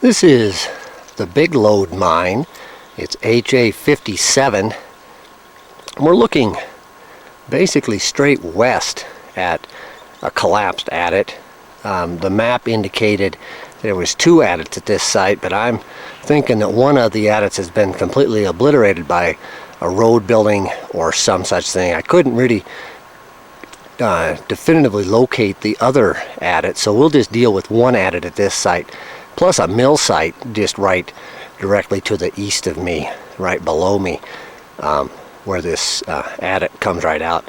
This is the Big Lode mine. It's HA0057. We're looking basically straight west at a collapsed adit. The map indicated there was two adits at this site, but I'm thinking that one of the adits has been completely obliterated by a road building or some such thing. I couldn't really definitively locate the other adit, so we'll just deal with one adit at this site, plus a mill site just right directly to the east of me, right below me, where this adit comes right out.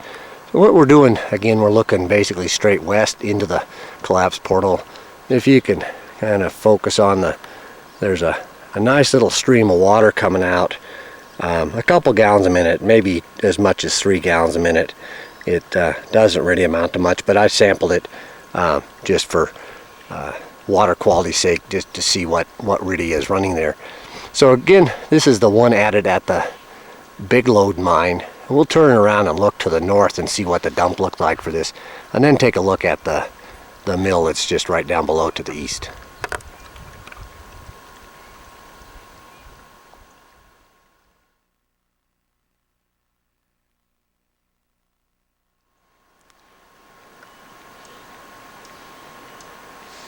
So what we're doing, again, we're looking basically straight west into the collapsed portal. If you can kind of focus on there's a nice little stream of water coming out, a couple gallons a minute, maybe as much as 3 gallons a minute. It doesn't really amount to much, but I sampled it just for water quality's sake, just to see what really is running there. So again, this is the one adit at the Big Lode mine. We'll turn around and look to the north and see what the dump looked like for this, and then take a look at the mill that's just right down below to the east.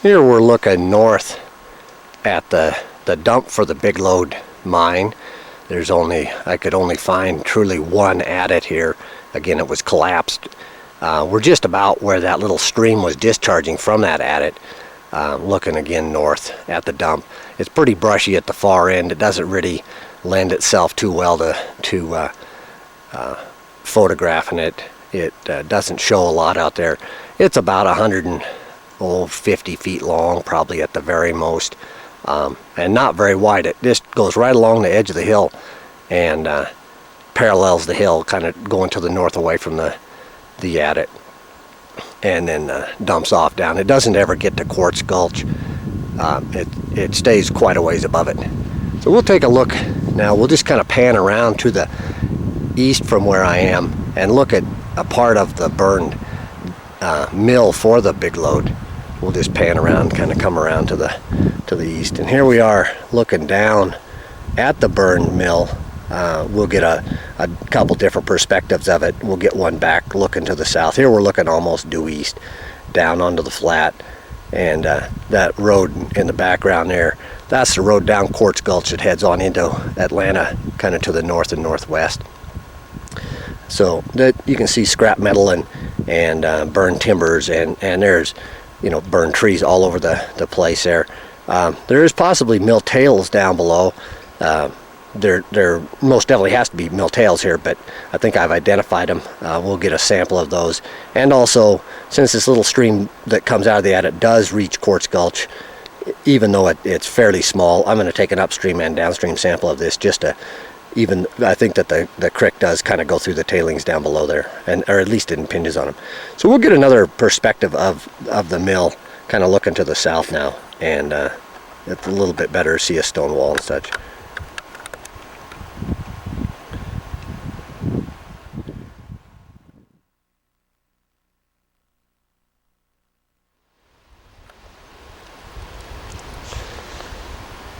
Here we're looking north at the dump for the Big Lode mine. I could only find truly one adit here. Again, it was collapsed. We're just about where that little stream was discharging from that adit, looking again north at the dump. It's pretty brushy at the far end. It doesn't really lend itself too well to photographing it. It doesn't show a lot out there. It's about 150 feet long, probably at the very most, and not very wide. It just goes right along the edge of the hill and parallels the hill, kind of going to the north away from the adit, and then dumps off down. It doesn't ever get to Quartz Gulch. It stays quite a ways above it. So we'll take a look now. We'll just kind of pan around to the east from where I am and look at a part of the burned mill for the Big Lode. We'll just pan around, kind of come around to the east, and here we are looking down at the burned mill. We'll get a couple different perspectives of it. We'll get one back looking to the south. Here we're looking almost due east, down onto the flat, and that road in the background there, that's the road down Quartz Gulch that heads on into Atlanta, kind of to the north and northwest. So that you can see scrap metal and burned timbers, and there's burned trees all over the place there. There is possibly mill tails down below. There most definitely has to be mill tails here, but I think I've identified them. We'll get a sample of those. And also, since this little stream that comes out of the adit does reach Quartz Gulch, even though it's fairly small, I'm going to take an upstream and downstream sample of this just to I think that the creek does kind of go through the tailings down below there, or at least it impinges on them. So we'll get another perspective of the mill, kind of looking to the south now, and it's a little bit better to see a stone wall and such.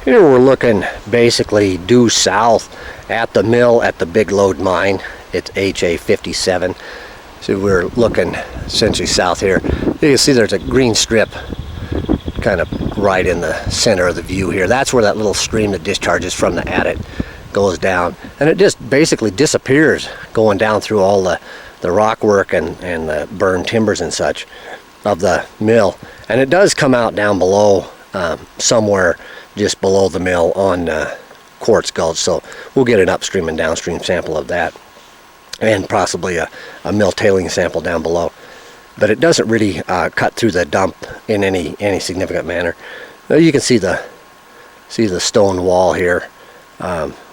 Here we're looking basically due south at the mill at the Big Lode mine. It's HA0057. So we're looking essentially south here. You can see there's a green strip kind of right in the center of the view here. That's where that little stream that discharges from the adit goes down. And it just basically disappears going down through all the rock work and the burned timbers and such of the mill. And it does come out down below, somewhere just below the mill on Quartz Gulch. So we'll get an upstream and downstream sample of that, and possibly a mill tailing sample down below. But it doesn't really cut through the dump in any significant manner. Now you can see the stone wall here,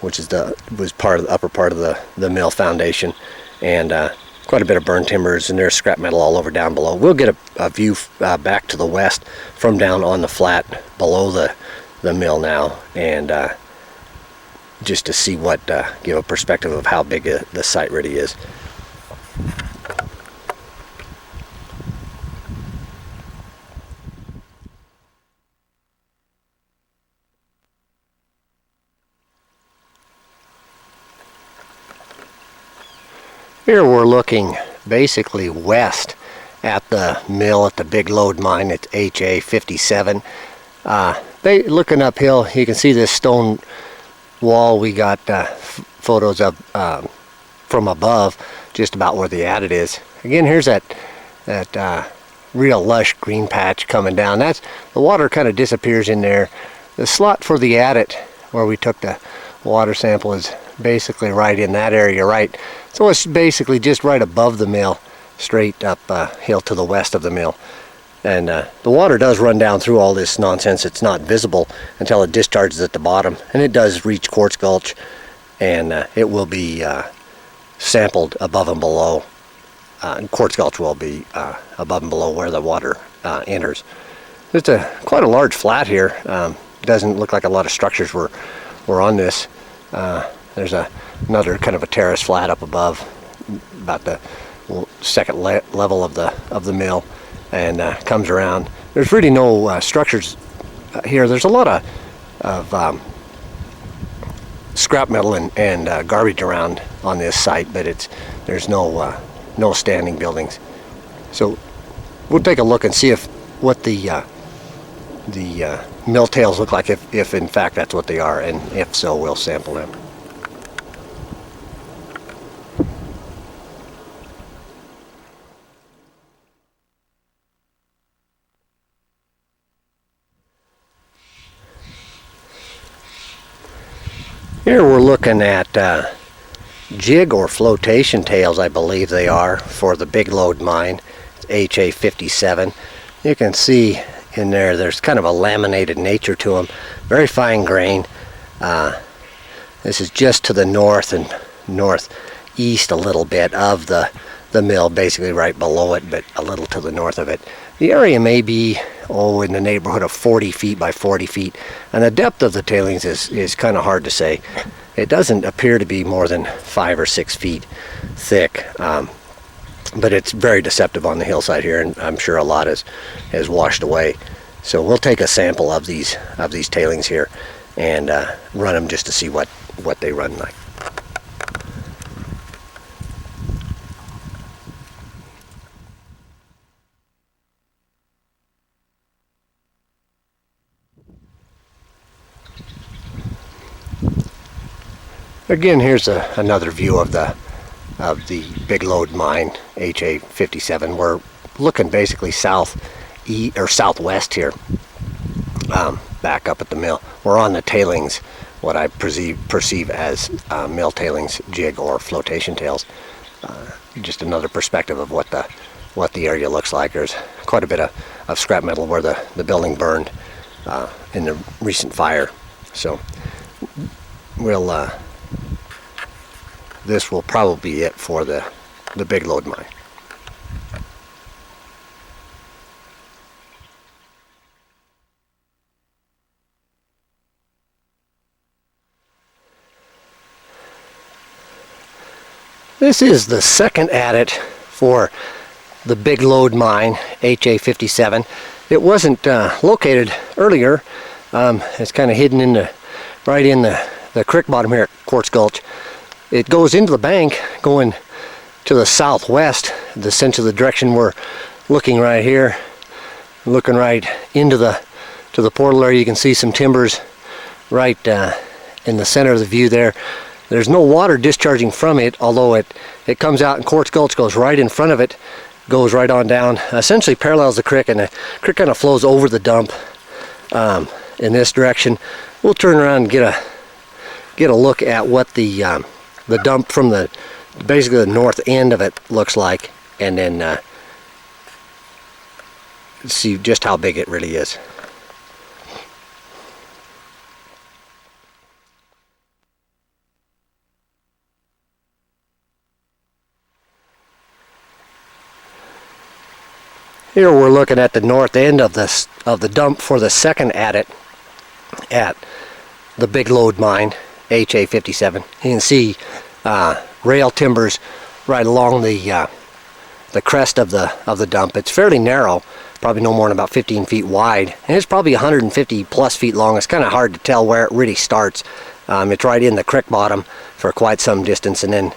which was part of the upper part of the mill foundation, and quite a bit of burned timbers, and there's scrap metal all over down below. We'll get a view back to the west from down on the flat below the mill now, and just to see give a perspective of how big the site really is. Here we're looking basically west at the mill at the Big Lode mine. It's HA0057. Looking uphill, you can see this stone wall. We got photos of from above, just about where the adit is. Again, here's that real lush green patch coming down. That's the water kind of disappears in there. The slot for the adit where we took the water sample is basically right in that area, right? So it's basically just right above the mill, straight up hill to the west of the mill. And the water does run down through all this nonsense. It's not visible until it discharges at the bottom, and it does reach Quartz Gulch, and it will be sampled above and below. Quartz Gulch will be above and below where the water enters. It's quite a large flat here. Doesn't look like a lot of structures were on this. There's another kind of a terrace flat up above, about the second level of the mill, and comes around. There's really no structures here. There's a lot of scrap metal and garbage around on this site, but there's no standing buildings. So we'll take a look and see what the mill tails look like, if in fact that's what they are, and if so, we'll sample them. Here we're looking at jig or flotation tails, I believe they are, for the Big Lode mine. It's HA0057. You can see in there's kind of a laminated nature to them, very fine grain. This is just to the north and northeast a little bit of the mill, basically right below it, but a little to the north of it. The area may be in the neighborhood of 40 feet by 40 feet, and the depth of the tailings is kind of hard to say. It doesn't appear to be more than 5 or 6 feet thick, but it's very deceptive on the hillside here, and I'm sure a lot has washed away. So we'll take a sample of these tailings here and run them just to see what they run like. Again, here's another view of the Big Lode mine, HA0057. We're looking basically southwest here, back up at the mill. We're on the tailings, what I perceive as mill tailings, jig or flotation tails. Just another perspective of what the area looks like. There's quite a bit of scrap metal where the building burned in the recent fire. So we'll this will probably be it for the Big Lode mine. This is the second adit for the Big Lode mine, HA0057. It wasn't located earlier. It's kind of hidden right in the creek bottom here at Quartz Gulch. It goes into the bank going to the southwest, the sense of the direction we're looking right here. Looking right into the portal area, you can see some timbers right in the center of the view there. There's no water discharging from it, although it comes out, and Quartz Gulch goes right in front of it, goes right on down, essentially parallels the creek, and the creek kind of flows over the dump in this direction. We'll turn around and get a look at what the dump from basically the north end of it looks like, and then see just how big it really is. Here we're looking at the north end of the dump for the second adit at the Big Lode mine, HA0057. You can see rail timbers right along the crest of the dump. It's fairly narrow, probably no more than about 15 feet wide, and it's probably 150 plus feet long. It's kind of hard to tell where it really starts. It's right in the creek bottom for quite some distance, and then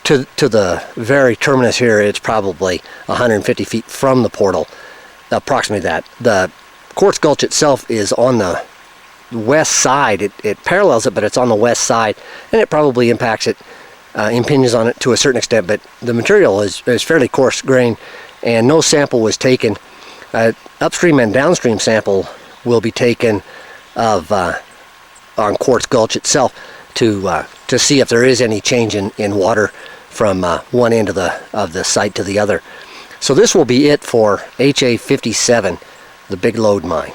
to the very terminus here, it's probably 150 feet from the portal, approximately that. The Quartz Gulch itself is on the west side. It parallels it, but it's on the west side, and it probably impacts it, impinges on it to a certain extent, but the material is fairly coarse grain, and no sample was taken. Upstream and downstream sample will be taken of on Quartz Gulch itself to see if there is any change in water from one end of the site to the other. So this will be it for HA57, the big Lode mine.